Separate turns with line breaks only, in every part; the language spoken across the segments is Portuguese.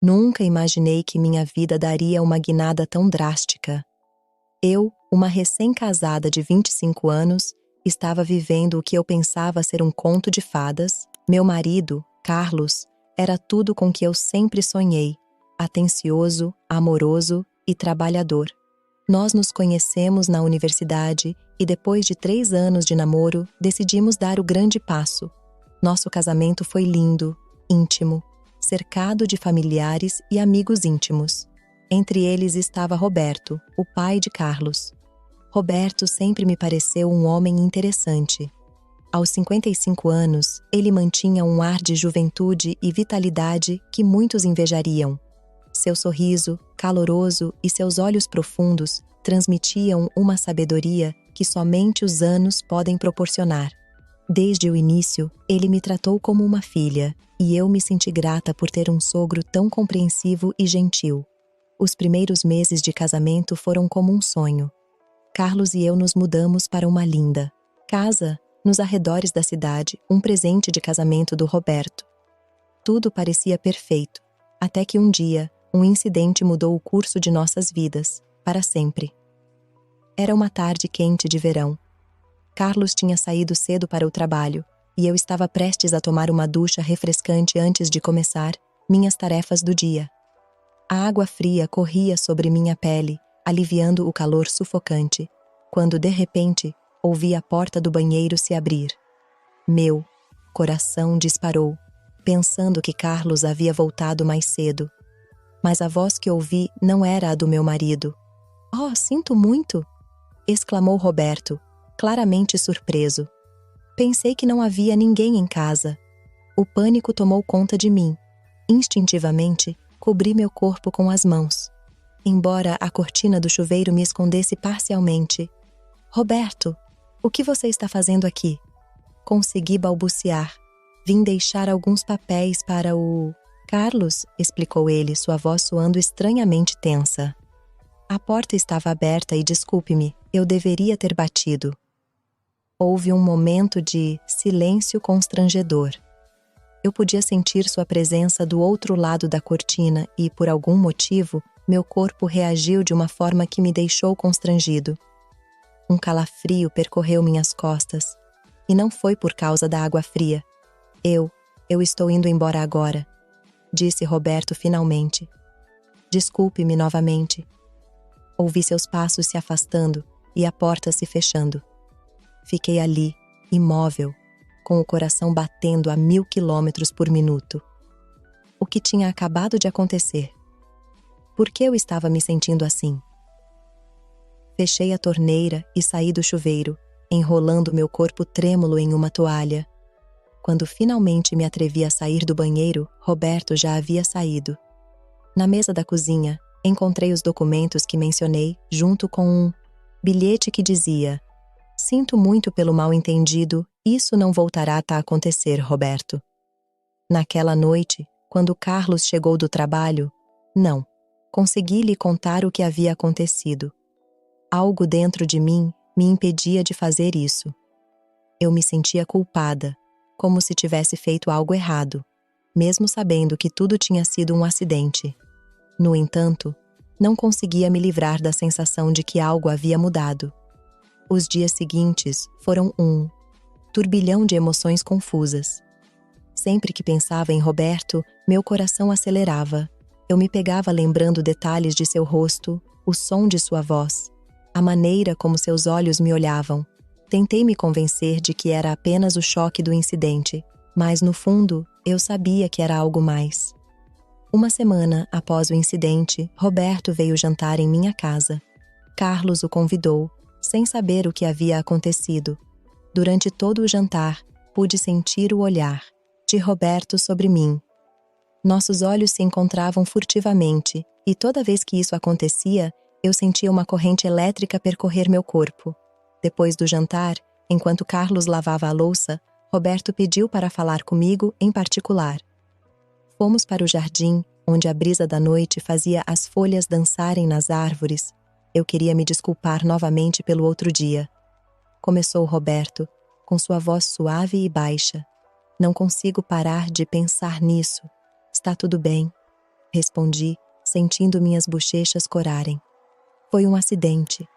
Nunca imaginei que minha vida daria uma guinada tão drástica. Eu, uma recém-casada de 25 anos, estava vivendo o que eu pensava ser um conto de fadas. Meu marido, Carlos, era tudo com que eu sempre sonhei: atencioso, amoroso e trabalhador. Nós nos conhecemos na universidade e, depois de 3 anos de namoro, decidimos dar o grande passo. Nosso casamento foi lindo, íntimo, cercado de familiares e amigos íntimos. Entre eles estava Roberto, o pai de Carlos. Roberto sempre me pareceu um homem interessante. Aos 55 anos, ele mantinha um ar de juventude e vitalidade que muitos invejariam. Seu sorriso, caloroso, e seus olhos profundos transmitiam uma sabedoria que somente os anos podem proporcionar. Desde o início, ele me tratou como uma filha, e eu me senti grata por ter um sogro tão compreensivo e gentil. Os primeiros meses de casamento foram como um sonho. Carlos e eu nos mudamos para uma linda casa nos arredores da cidade, um presente de casamento do Roberto. Tudo parecia perfeito, até que um dia, um incidente mudou o curso de nossas vidas, para sempre. Era uma tarde quente de verão. Carlos tinha saído cedo para o trabalho, e eu estava prestes a tomar uma ducha refrescante antes de começar minhas tarefas do dia. A água fria corria sobre minha pele, aliviando o calor sufocante, quando, de repente, ouvi a porta do banheiro se abrir. Meu coração disparou, pensando que Carlos havia voltado mais cedo. Mas a voz que ouvi não era a do meu marido. "Oh, sinto muito!" exclamou Roberto, claramente surpreso. Pensei que não havia ninguém em casa. O pânico tomou conta de mim. Instintivamente, cobri meu corpo com as mãos. Embora a cortina do chuveiro me escondesse parcialmente. "Roberto, o que você está fazendo aqui?" Consegui balbuciar. "Vim deixar alguns papéis para o Carlos", explicou ele, sua voz soando estranhamente tensa. "A porta estava aberta e desculpe-me, eu deveria ter batido." Houve um momento de silêncio constrangedor. Eu podia sentir sua presença do outro lado da cortina e, por algum motivo, meu corpo reagiu de uma forma que me deixou constrangido. Um calafrio percorreu minhas costas. E não foi por causa da água fria. Eu estou indo embora agora", disse Roberto finalmente. "Desculpe-me novamente." Ouvi seus passos se afastando e a porta se fechando. Fiquei ali, imóvel, com o coração batendo a 1000 quilômetros por minuto. O que tinha acabado de acontecer? Por que eu estava me sentindo assim? Fechei a torneira e saí do chuveiro, enrolando meu corpo trêmulo em uma toalha. Quando finalmente me atrevi a sair do banheiro, Roberto já havia saído. Na mesa da cozinha, encontrei os documentos que mencionei, junto com um bilhete que dizia: "Sinto muito pelo mal-entendido, isso não voltará a acontecer, Roberto." Naquela noite, quando Carlos chegou do trabalho, não consegui lhe contar o que havia acontecido. Algo dentro de mim me impedia de fazer isso. Eu me sentia culpada, como se tivesse feito algo errado, mesmo sabendo que tudo tinha sido um acidente. No entanto, não conseguia me livrar da sensação de que algo havia mudado. Os dias seguintes foram um turbilhão de emoções confusas. Sempre que pensava em Roberto, meu coração acelerava. Eu me pegava lembrando detalhes de seu rosto, o som de sua voz, a maneira como seus olhos me olhavam. Tentei me convencer de que era apenas o choque do incidente, mas no fundo, eu sabia que era algo mais. Uma semana após o incidente, Roberto veio jantar em minha casa. Carlos o convidou, sem saber o que havia acontecido. Durante todo o jantar, pude sentir o olhar de Roberto sobre mim. Nossos olhos se encontravam furtivamente, e toda vez que isso acontecia, eu sentia uma corrente elétrica percorrer meu corpo. Depois do jantar, enquanto Carlos lavava a louça, Roberto pediu para falar comigo em particular. Fomos para o jardim, onde a brisa da noite fazia as folhas dançarem nas árvores. Eu queria me desculpar novamente pelo outro dia. Começou Roberto, com sua voz suave e baixa. "Não consigo parar de pensar nisso. Está tudo bem?" respondi, sentindo minhas bochechas corarem. Foi um acidente.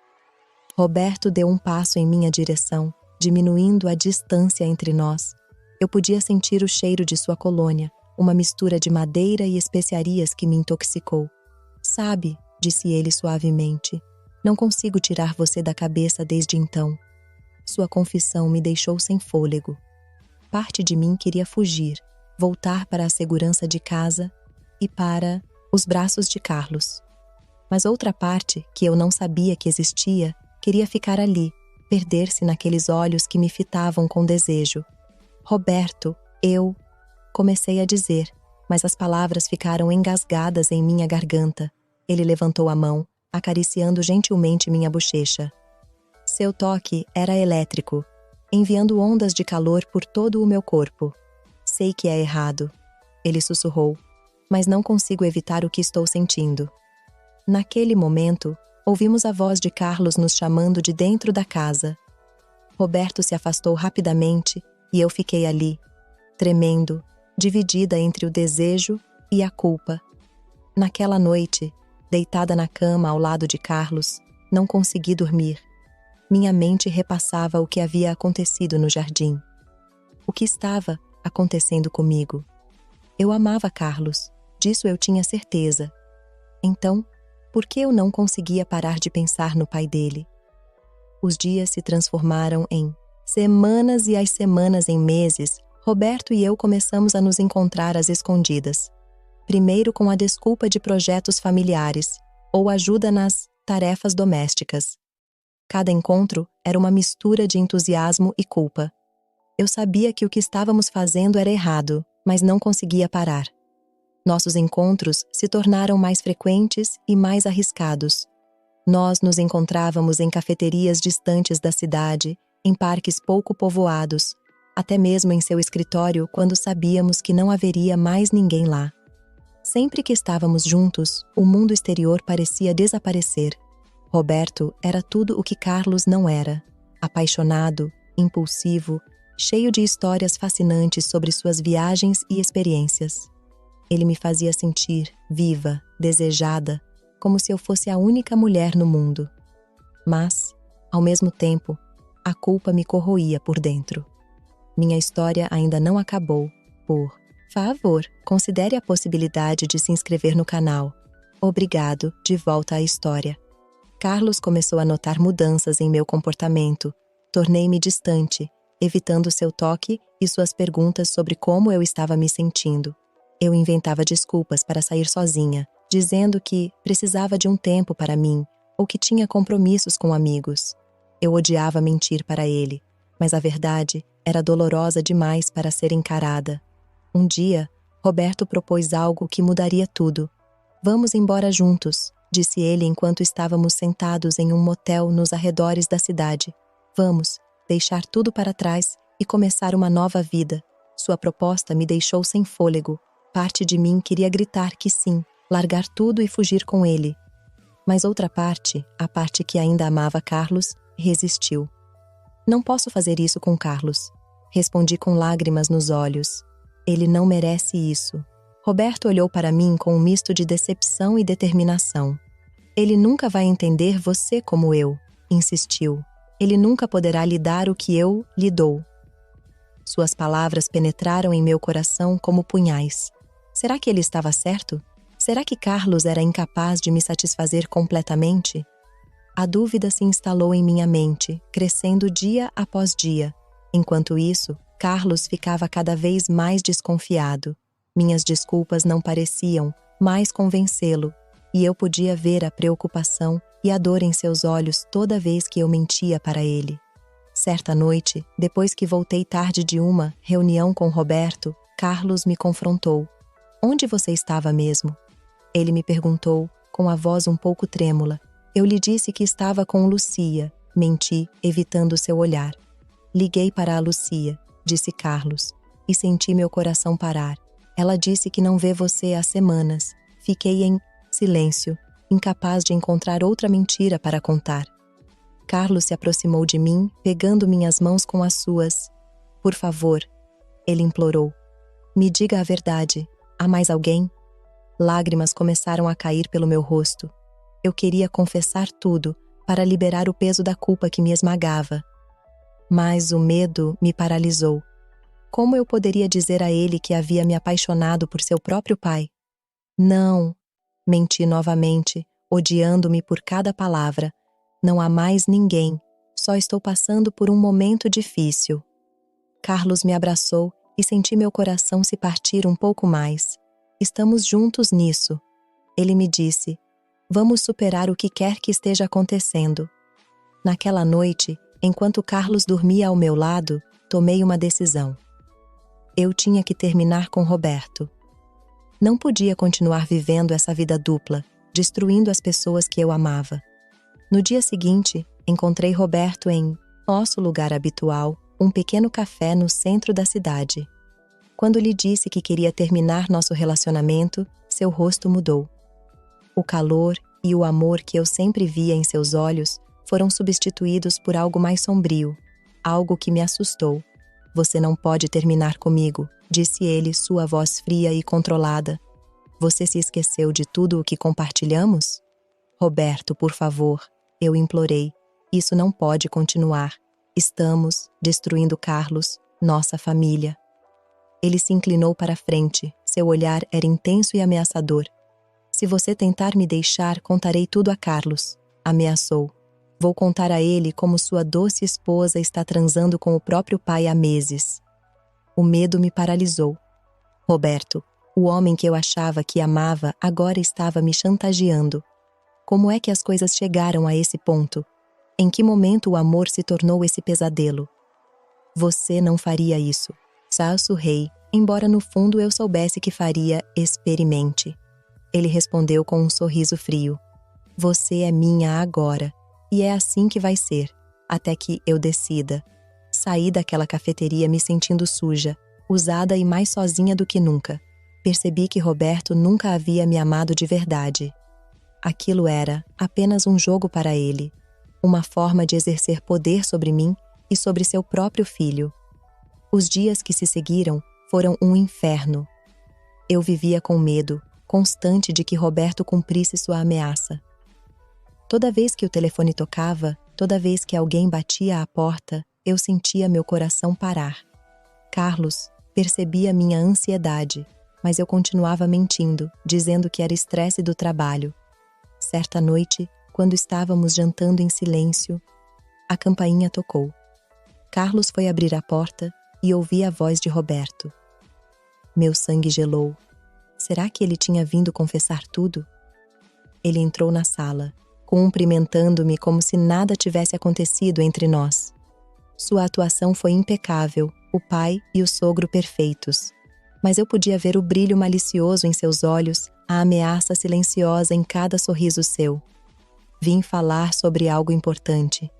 Roberto deu um passo em minha direção, diminuindo a distância entre nós. Eu podia sentir o cheiro de sua colônia, uma mistura de madeira e especiarias que me intoxicou. Sabe, disse ele suavemente, não consigo tirar você da cabeça desde então. Sua confissão me deixou sem fôlego. Parte de mim queria fugir, voltar para a segurança de casa e para os braços de Carlos. Mas outra parte, que eu não sabia que existia, queria ficar ali, perder-se naqueles olhos que me fitavam com desejo. Roberto, eu... Comecei a dizer, mas as palavras ficaram engasgadas em minha garganta. Ele levantou a mão, acariciando gentilmente minha bochecha. Seu toque era elétrico, enviando ondas de calor por todo o meu corpo. Sei que é errado, ele sussurrou, mas não consigo evitar o que estou sentindo. Naquele momento, ouvimos a voz de Carlos nos chamando de dentro da casa. Roberto se afastou rapidamente e eu fiquei ali, tremendo, dividida entre o desejo e a culpa. Naquela noite, deitada na cama ao lado de Carlos, não consegui dormir. Minha mente repassava o que havia acontecido no jardim. O que estava acontecendo comigo? Eu amava Carlos, disso eu tinha certeza. Então, por que eu não conseguia parar de pensar no pai dele? Os dias se transformaram em semanas e as semanas em meses. Roberto e eu começamos a nos encontrar às escondidas. Primeiro com a desculpa de projetos familiares ou ajuda nas tarefas domésticas. Cada encontro era uma mistura de entusiasmo e culpa. Eu sabia que o que estávamos fazendo era errado, mas não conseguia parar. Nossos encontros se tornaram mais frequentes e mais arriscados. Nós nos encontrávamos em cafeterias distantes da cidade, em parques pouco povoados, até mesmo em seu escritório quando sabíamos que não haveria mais ninguém lá. Sempre que estávamos juntos, o mundo exterior parecia desaparecer. Roberto era tudo o que Carlos não era. Apaixonado, impulsivo, cheio de histórias fascinantes sobre suas viagens e experiências. Ele me fazia sentir viva, desejada, como se eu fosse a única mulher no mundo. Mas, ao mesmo tempo, a culpa me corroía por dentro. Minha história ainda não acabou. Por favor, considere a possibilidade de se inscrever no canal. Obrigado, de volta à história. Carlos começou a notar mudanças em meu comportamento. Tornei-me distante, evitando seu toque e suas perguntas sobre como eu estava me sentindo. Eu inventava desculpas para sair sozinha, dizendo que precisava de um tempo para mim ou que tinha compromissos com amigos. Eu odiava mentir para ele, mas a verdade era dolorosa demais para ser encarada. Um dia, Roberto propôs algo que mudaria tudo. Vamos embora juntos, disse ele enquanto estávamos sentados em um motel nos arredores da cidade. Vamos, deixar tudo para trás e começar uma nova vida. Sua proposta me deixou sem fôlego. Parte de mim queria gritar que sim, largar tudo e fugir com ele. Mas outra parte, a parte que ainda amava Carlos, resistiu. Não posso fazer isso com Carlos, respondi com lágrimas nos olhos. Ele não merece isso. Roberto olhou para mim com um misto de decepção e determinação. Ele nunca vai entender você como eu, insistiu. Ele nunca poderá lhe dar o que eu lhe dou. Suas palavras penetraram em meu coração como punhais. Será que ele estava certo? Será que Carlos era incapaz de me satisfazer completamente? A dúvida se instalou em minha mente, crescendo dia após dia. Enquanto isso, Carlos ficava cada vez mais desconfiado. Minhas desculpas não pareciam mais convencê-lo, e eu podia ver a preocupação e a dor em seus olhos toda vez que eu mentia para ele. Certa noite, depois que voltei tarde de uma reunião com Roberto, Carlos me confrontou. Onde você estava mesmo? Ele me perguntou, com a voz um pouco trêmula. Eu lhe disse que estava com Lucia. Menti, evitando seu olhar. Liguei para a Lucia, disse Carlos, e senti meu coração parar. Ela disse que não vê você há semanas. Fiquei em silêncio, incapaz de encontrar outra mentira para contar. Carlos se aproximou de mim, pegando minhas mãos com as suas. Por favor, ele implorou. Me diga a verdade. Há mais alguém? Lágrimas começaram a cair pelo meu rosto. Eu queria confessar tudo para liberar o peso da culpa que me esmagava. Mas o medo me paralisou. Como eu poderia dizer a ele que havia me apaixonado por seu próprio pai? Não, menti novamente, odiando-me por cada palavra. Não há mais ninguém, só estou passando por um momento difícil. Carlos me abraçou e senti meu coração se partir um pouco mais. Estamos juntos nisso. Ele me disse, vamos superar o que quer que esteja acontecendo. Naquela noite, enquanto Carlos dormia ao meu lado, tomei uma decisão. Eu tinha que terminar com Roberto. Não podia continuar vivendo essa vida dupla, destruindo as pessoas que eu amava. No dia seguinte, encontrei Roberto em nosso lugar habitual, um pequeno café no centro da cidade. Quando lhe disse que queria terminar nosso relacionamento, seu rosto mudou. O calor e o amor que eu sempre via em seus olhos foram substituídos por algo mais sombrio, algo que me assustou. Você não pode terminar comigo, disse ele, sua voz fria e controlada. Você se esqueceu de tudo o que compartilhamos? Roberto, por favor, eu implorei. Isso não pode continuar. Estamos destruindo Carlos, nossa família. Ele se inclinou para a frente, seu olhar era intenso e ameaçador. Se você tentar me deixar, contarei tudo a Carlos, ameaçou. Vou contar a ele como sua doce esposa está transando com o próprio pai há meses. O medo me paralisou. Roberto, o homem que eu achava que amava, agora estava me chantageando. Como é que as coisas chegaram a esse ponto? Em que momento o amor se tornou esse pesadelo? Você não faria isso. Sussurrei, embora no fundo eu soubesse que faria, experimente. Ele respondeu com um sorriso frio. Você é minha agora. E é assim que vai ser, até que eu decida. Saí daquela cafeteria me sentindo suja, usada e mais sozinha do que nunca. Percebi que Roberto nunca havia me amado de verdade. Aquilo era apenas um jogo para ele, uma forma de exercer poder sobre mim e sobre seu próprio filho. Os dias que se seguiram foram um inferno. Eu vivia com medo, constante de que Roberto cumprisse sua ameaça. Toda vez que o telefone tocava, toda vez que alguém batia à porta, eu sentia meu coração parar. Carlos percebia minha ansiedade, mas eu continuava mentindo, dizendo que era estresse do trabalho. Certa noite, quando estávamos jantando em silêncio, a campainha tocou. Carlos foi abrir a porta e ouvi a voz de Roberto. Meu sangue gelou. Será que ele tinha vindo confessar tudo? Ele entrou na sala, cumprimentando-me como se nada tivesse acontecido entre nós. Sua atuação foi impecável, o pai e o sogro perfeitos. Mas eu podia ver o brilho malicioso em seus olhos, a ameaça silenciosa em cada sorriso seu. Vim falar sobre algo importante,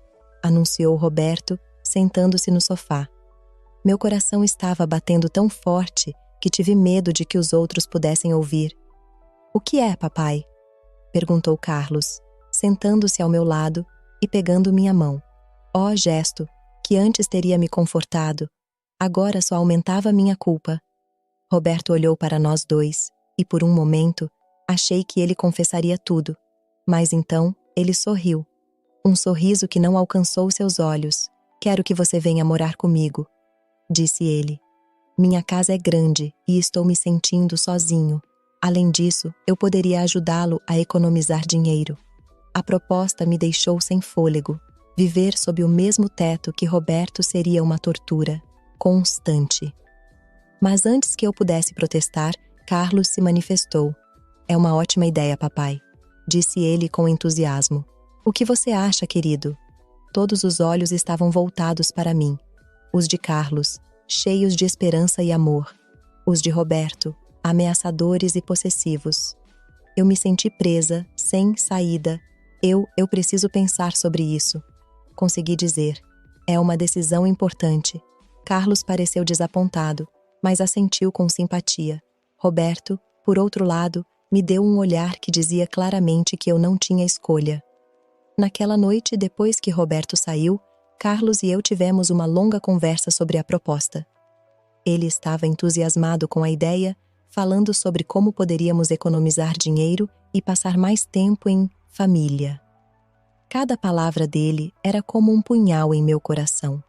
anunciou Roberto, sentando-se no sofá. Meu coração estava batendo tão forte que tive medo de que os outros pudessem ouvir. O que é, papai? Perguntou Carlos, sentando-se ao meu lado e pegando minha mão. Ó gesto, que antes teria me confortado, agora só aumentava minha culpa. Roberto olhou para nós dois, e por um momento, achei que ele confessaria tudo. Mas então, ele sorriu. Um sorriso que não alcançou seus olhos. Quero que você venha morar comigo, disse ele. Minha casa é grande e estou me sentindo sozinho. Além disso, eu poderia ajudá-lo a economizar dinheiro. A proposta me deixou sem fôlego. Viver sob o mesmo teto que Roberto seria uma tortura constante. Mas antes que eu pudesse protestar, Carlos se manifestou. É uma ótima ideia, papai, disse ele com entusiasmo. O que você acha, querido? Todos os olhos estavam voltados para mim. Os de Carlos, cheios de esperança e amor. Os de Roberto, ameaçadores e possessivos. Eu me senti presa, sem saída. Eu preciso pensar sobre isso. Consegui dizer. É uma decisão importante. Carlos pareceu desapontado, mas assentiu com simpatia. Roberto, por outro lado, me deu um olhar que dizia claramente que eu não tinha escolha. Naquela noite, depois que Roberto saiu, Carlos e eu tivemos uma longa conversa sobre a proposta. Ele estava entusiasmado com a ideia, falando sobre como poderíamos economizar dinheiro e passar mais tempo em família. Cada palavra dele era como um punhal em meu coração.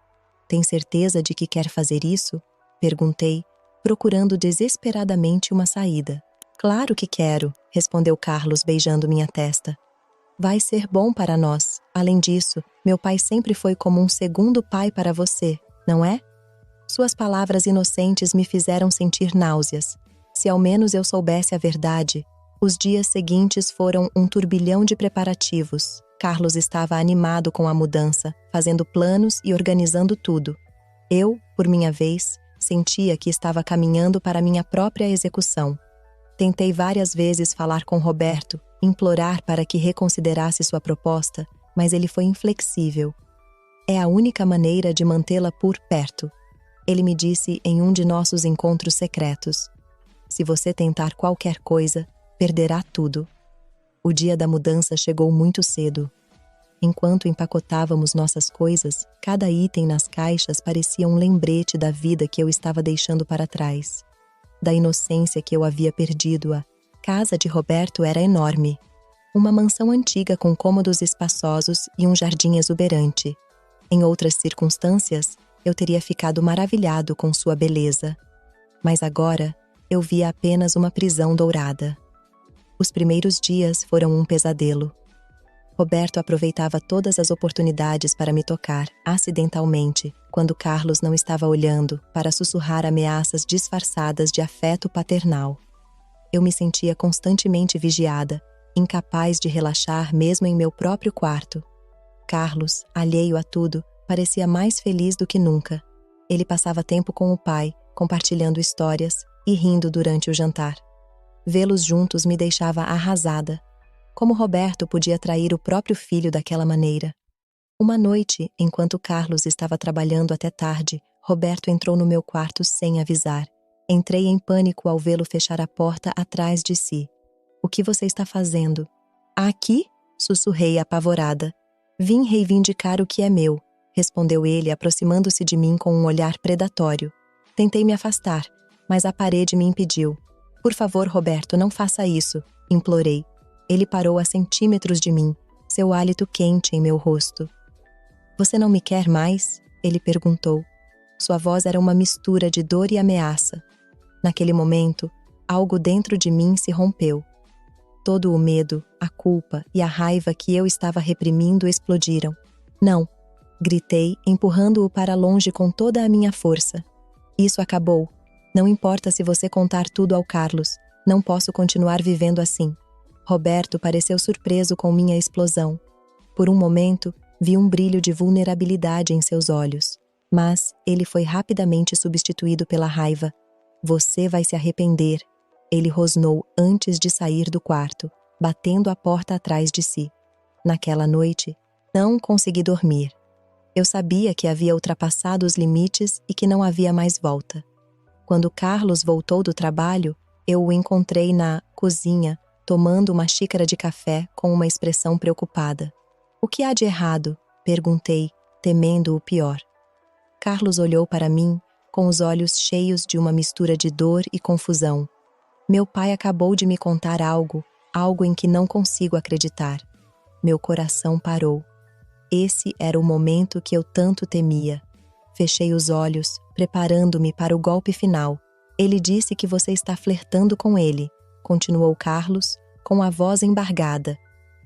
Tem certeza de que quer fazer isso? Perguntei, procurando desesperadamente uma saída. Claro que quero, respondeu Carlos beijando minha testa. Vai ser bom para nós. Além disso, meu pai sempre foi como um segundo pai para você, não é? Suas palavras inocentes me fizeram sentir náuseas. Se ao menos eu soubesse a verdade. Os dias seguintes foram um turbilhão de preparativos. Carlos estava animado com a mudança, fazendo planos e organizando tudo. Eu, por minha vez, sentia que estava caminhando para minha própria execução. Tentei várias vezes falar com Roberto, implorar para que reconsiderasse sua proposta, mas ele foi inflexível. É a única maneira de mantê-la por perto. Ele me disse em um de nossos encontros secretos. Se você tentar qualquer coisa, perderá tudo. O dia da mudança chegou muito cedo. Enquanto empacotávamos nossas coisas, cada item nas caixas parecia um lembrete da vida que eu estava deixando para trás. Da inocência que eu havia perdido, a casa de Roberto era enorme. Uma mansão antiga com cômodos espaçosos e um jardim exuberante. Em outras circunstâncias, eu teria ficado maravilhado com sua beleza. Mas agora, eu via apenas uma prisão dourada. Os primeiros dias foram um pesadelo. Roberto aproveitava todas as oportunidades para me tocar, acidentalmente, quando Carlos não estava olhando, para sussurrar ameaças disfarçadas de afeto paternal. Eu me sentia constantemente vigiada, incapaz de relaxar mesmo em meu próprio quarto. Carlos, alheio a tudo, parecia mais feliz do que nunca. Ele passava tempo com o pai, compartilhando histórias e rindo durante o jantar. Vê-los juntos me deixava arrasada. Como Roberto podia trair o próprio filho daquela maneira? Uma noite, enquanto Carlos estava trabalhando até tarde, Roberto entrou no meu quarto sem avisar. Entrei em pânico ao vê-lo fechar a porta atrás de si. O que você está fazendo? Aqui? Sussurrei apavorada. Vim reivindicar o que é meu, respondeu ele, aproximando-se de mim com um olhar predatório. Tentei me afastar, mas a parede me impediu. Por favor, Roberto, não faça isso, implorei. Ele parou a centímetros de mim, seu hálito quente em meu rosto. Você não me quer mais? Ele perguntou. Sua voz era uma mistura de dor e ameaça. Naquele momento, algo dentro de mim se rompeu. Todo o medo, a culpa e a raiva que eu estava reprimindo explodiram. Não, gritei, empurrando-o para longe com toda a minha força. Isso acabou. Não importa se você contar tudo ao Carlos. Não posso continuar vivendo assim. Roberto pareceu surpreso com minha explosão. Por um momento, vi um brilho de vulnerabilidade em seus olhos. Mas ele foi rapidamente substituído pela raiva. Você vai se arrepender. Ele rosnou antes de sair do quarto, batendo a porta atrás de si. Naquela noite, não consegui dormir. Eu sabia que havia ultrapassado os limites e que não havia mais volta. Quando Carlos voltou do trabalho, eu o encontrei na cozinha, tomando uma xícara de café com uma expressão preocupada. O que há de errado? Perguntei, temendo o pior. Carlos olhou para mim, com os olhos cheios de uma mistura de dor e confusão. Meu pai acabou de me contar algo em que não consigo acreditar. Meu coração parou. Esse era o momento que eu tanto temia. Fechei os olhos, preparando-me para o golpe final. Ele disse que você está flertando com ele, continuou Carlos, com a voz embargada,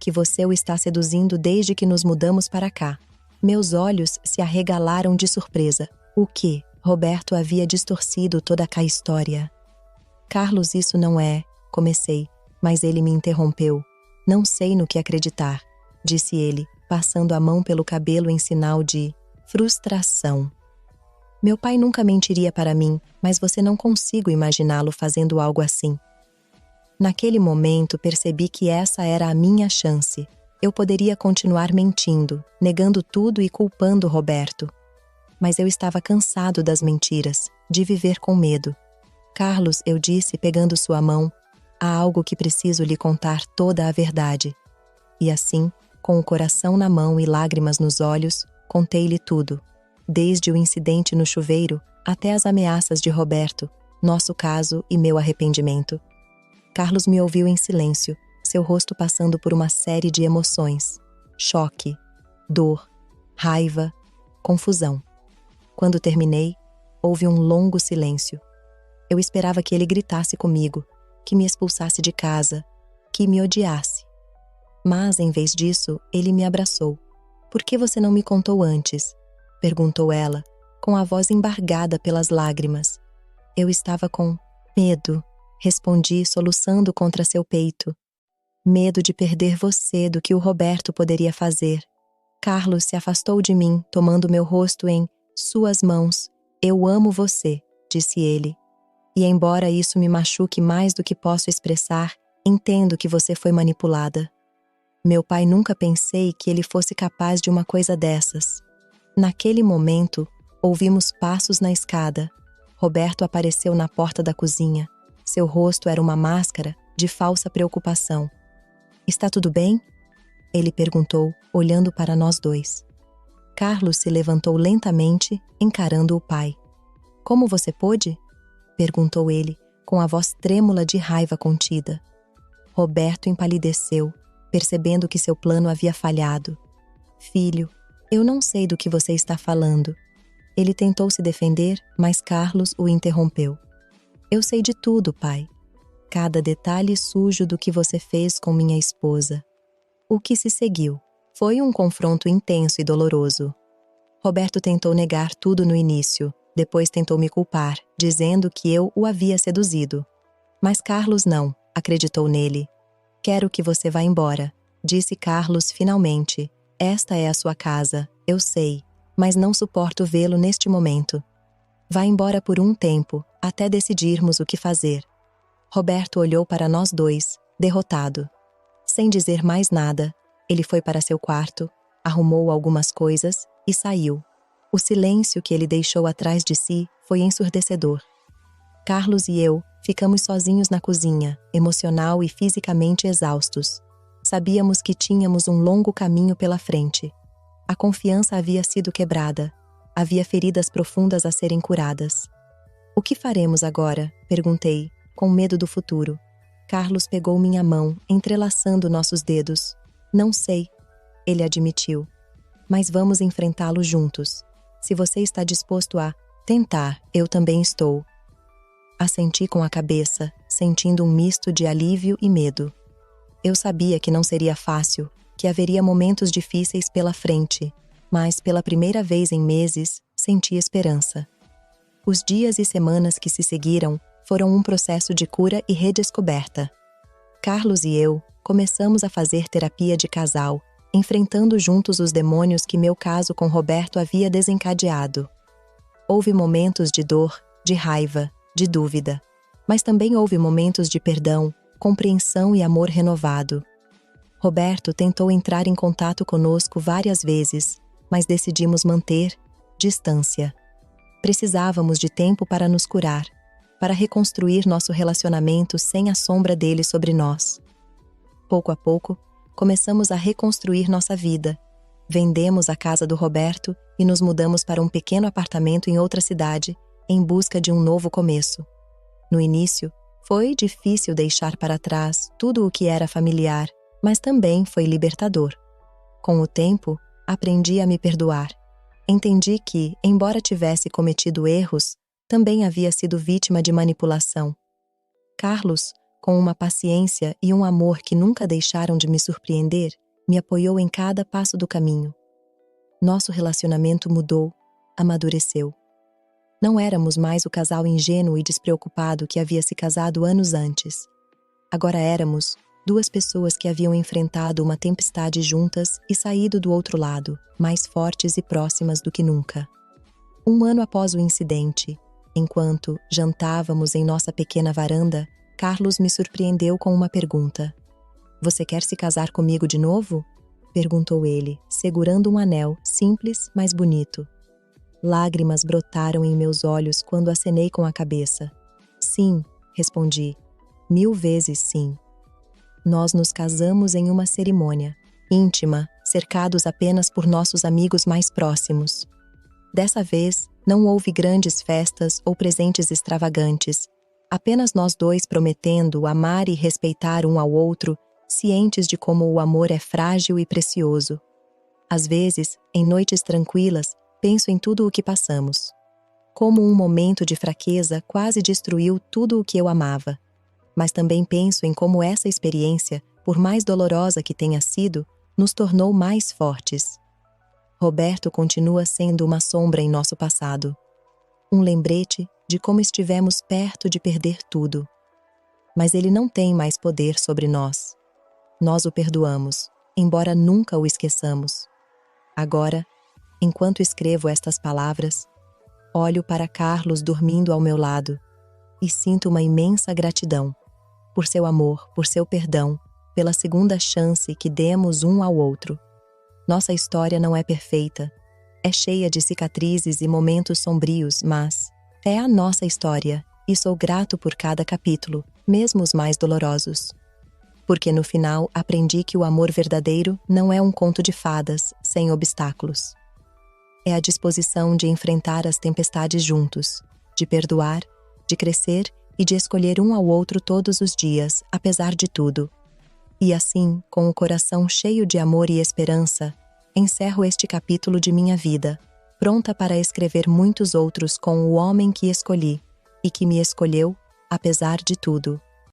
que você o está seduzindo desde que nos mudamos para cá. Meus olhos se arregalaram de surpresa. O quê? Roberto havia distorcido toda a história. Carlos, isso não é, comecei, mas ele me interrompeu. Não sei no que acreditar, disse ele, passando a mão pelo cabelo em sinal de frustração. Meu pai nunca mentiria para mim, mas você não consigo imaginá-lo fazendo algo assim. Naquele momento percebi que essa era a minha chance. Eu poderia continuar mentindo, negando tudo e culpando Roberto. Mas eu estava cansado das mentiras, de viver com medo. Carlos, eu disse, pegando sua mão, há algo que preciso lhe contar toda a verdade. E assim, com o coração na mão e lágrimas nos olhos, contei-lhe tudo. Desde o incidente no chuveiro até as ameaças de Roberto, nosso caso e meu arrependimento. Carlos me ouviu em silêncio, seu rosto passando por uma série de emoções: choque, dor, raiva, confusão. Quando terminei, houve um longo silêncio. Eu esperava que ele gritasse comigo, que me expulsasse de casa, que me odiasse. Mas, em vez disso, ele me abraçou. "Por que você não me contou antes?" perguntou ela, com a voz embargada pelas lágrimas. Eu estava com medo, respondi, soluçando contra seu peito. Medo de perder você, do que o Roberto poderia fazer. Carlos se afastou de mim, tomando meu rosto em suas mãos. "Eu amo você", disse ele. "E embora isso me machuque mais do que posso expressar, entendo que você foi manipulada." Meu pai, nunca pensei que ele fosse capaz de uma coisa dessas. Naquele momento, ouvimos passos na escada. Roberto apareceu na porta da cozinha. Seu rosto era uma máscara de falsa preocupação. "Está tudo bem?" ele perguntou, olhando para nós dois. Carlos se levantou lentamente, encarando o pai. "Como você pôde?" perguntou ele, com a voz trêmula de raiva contida. Roberto empalideceu, percebendo que seu plano havia falhado. "Filho, eu não sei do que você está falando." Ele tentou se defender, mas Carlos o interrompeu. "Eu sei de tudo, pai. Cada detalhe sujo do que você fez com minha esposa." O que se seguiu foi um confronto intenso e doloroso. Roberto tentou negar tudo no início, depois tentou me culpar, dizendo que eu o havia seduzido. Mas Carlos não acreditou nele. "Quero que você vá embora", disse Carlos finalmente. "Esta é a sua casa, eu sei, mas não suporto vê-lo neste momento. Vá embora por um tempo, até decidirmos o que fazer." Roberto olhou para nós dois, derrotado. Sem dizer mais nada, ele foi para seu quarto, arrumou algumas coisas e saiu. O silêncio que ele deixou atrás de si foi ensurdecedor. Carlos e eu ficamos sozinhos na cozinha, emocional e fisicamente exaustos. Sabíamos que tínhamos um longo caminho pela frente. A confiança havia sido quebrada. Havia feridas profundas a serem curadas. "O que faremos agora?" perguntei, com medo do futuro. Carlos pegou minha mão, entrelaçando nossos dedos. "Não sei", ele admitiu. "Mas vamos enfrentá-lo juntos. Se você está disposto a tentar, eu também estou." Assenti com a cabeça, sentindo um misto de alívio e medo. Eu sabia que não seria fácil, que haveria momentos difíceis pela frente, mas pela primeira vez em meses, senti esperança. Os dias e semanas que se seguiram foram um processo de cura e redescoberta. Carlos e eu começamos a fazer terapia de casal, enfrentando juntos os demônios que meu caso com Roberto havia desencadeado. Houve momentos de dor, de raiva, de dúvida, mas também houve momentos de perdão, compreensão e amor renovado. Roberto tentou entrar em contato conosco várias vezes, mas decidimos manter distância. Precisávamos de tempo para nos curar, para reconstruir nosso relacionamento sem a sombra dele sobre nós. Pouco a pouco, começamos a reconstruir nossa vida. Vendemos a casa do Roberto e nos mudamos para um pequeno apartamento em outra cidade, em busca de um novo começo. No início, foi difícil deixar para trás tudo o que era familiar, mas também foi libertador. Com o tempo, aprendi a me perdoar. Entendi que, embora tivesse cometido erros, também havia sido vítima de manipulação. Carlos, com uma paciência e um amor que nunca deixaram de me surpreender, me apoiou em cada passo do caminho. Nosso relacionamento mudou, amadureceu. Não éramos mais o casal ingênuo e despreocupado que havia se casado anos antes. Agora éramos duas pessoas que haviam enfrentado uma tempestade juntas e saído do outro lado, mais fortes e próximas do que nunca. Um ano após o incidente, enquanto jantávamos em nossa pequena varanda, Carlos me surpreendeu com uma pergunta. "Você quer se casar comigo de novo?" perguntou ele, segurando um anel simples, mas bonito. Lágrimas brotaram em meus olhos quando acenei com a cabeça. "Sim", respondi. "1000 vezes sim." Nós nos casamos em uma cerimônia íntima, cercados apenas por nossos amigos mais próximos. Dessa vez, não houve grandes festas ou presentes extravagantes, apenas nós dois prometendo amar e respeitar um ao outro, cientes de como o amor é frágil e precioso. Às vezes, em noites tranquilas, penso em tudo o que passamos. Como um momento de fraqueza quase destruiu tudo o que eu amava. Mas também penso em como essa experiência, por mais dolorosa que tenha sido, nos tornou mais fortes. Roberto continua sendo uma sombra em nosso passado. Um lembrete de como estivemos perto de perder tudo. Mas ele não tem mais poder sobre nós. Nós o perdoamos, embora nunca o esqueçamos. Agora, enquanto escrevo estas palavras, olho para Carlos dormindo ao meu lado e sinto uma imensa gratidão por seu amor, por seu perdão, pela segunda chance que demos um ao outro. Nossa história não é perfeita, é cheia de cicatrizes e momentos sombrios, mas é a nossa história e sou grato por cada capítulo, mesmo os mais dolorosos. Porque no final aprendi que o amor verdadeiro não é um conto de fadas sem obstáculos. É a disposição de enfrentar as tempestades juntos, de perdoar, de crescer e de escolher um ao outro todos os dias, apesar de tudo. E assim, com o coração cheio de amor e esperança, encerro este capítulo de minha vida, pronta para escrever muitos outros com o homem que escolhi e que me escolheu, apesar de tudo.